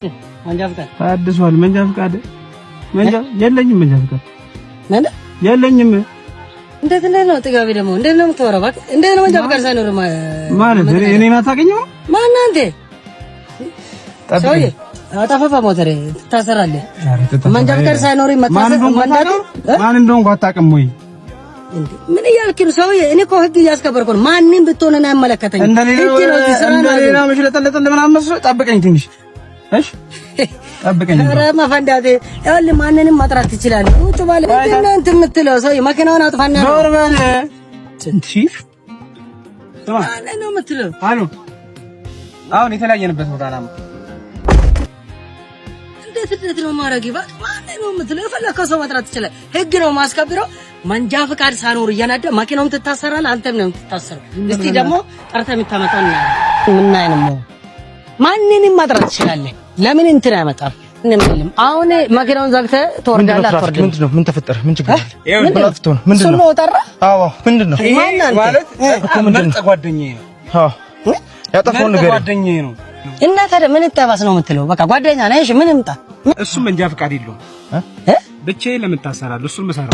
መንጃ ፍቃድ ታድሷል። መንጃ ፍቃድ የለኝም። መንጃ ፍቃድ ነን የለኝም። እንዴት ነው ጥጋቢ ደግሞ እንዴት ነው የምትወራው? እባክህ እንዴት ነው መንጃ ፍቃድ ሳይኖር ማለት እኔን አታውቅኝም? ማን አንተ ሰውዬ? አጣፋፋ ሞተር ትታሰራለህ። መንጃ ፍቃድ ሳይኖር ማን እንደሆንኩ አታውቅም ወይ? ምን እያልክ ነው ሰውዬ? እኔ እኮ ህግ እያስከበርኩ ነው። ማንንም ብትሆን አይመለከተኝም። እንደሌላ መሽለጠለጥ እንደምናምን መስሎህ ጠብቀኝ ትንሽ እሺ ጠብቀኝ። ኧረ መፈንዳቴ ይኸውልህ ማንንም ማጥራት ትችላለህ። ውጭ ባለ እናንተ የምትለው ሰውዬ መኪናውን አጥፋና ዞር በል እንጂ ስማ ነው የምትለው። አሉ አሁን የተለያየንበት ቦታ ነው። እንዴት ነው ማረግ ይባል ማን ነው የምትለው? የፈለከው ሰው ማጥራት ትችላለህ። ህግ ነው ማስከብረው። መንጃ ፍቃድ ሳኖር እያናደ መኪናውም ትታሰራለህ፣ አንተም ነው የምትታሰረው። እስቲ ደግሞ ጠርተህ የምታመጣው ምን አይነት ነው? ማንንም ማጥራት ትችላለህ። ለምን እንትን አይመጣም? እንምልም አሁን መኪናውን ዘግተህ ትወርዳለህ። አትወርድም? ምንድነው? ምን ተፈጠረ? ምን ችግር አለ? ምን አጥፍቶ ነው? ምንድነው? ስሙ ጠራ? አዎ ምንድነው? ማለት እኮ ምንድነው? ጓደኛዬ ነው። አዎ ያጠፋው ነገር ጓደኛዬ ነው። እና ታዲያ ምን ተባስ ነው የምትለው? በቃ ጓደኛ ነህ። እሺ ምን ይምጣ? እሱ መንጃ ፍቃድ የለውም። ብቻዬን ለምን ታሰራለህ? እሱን መሰራው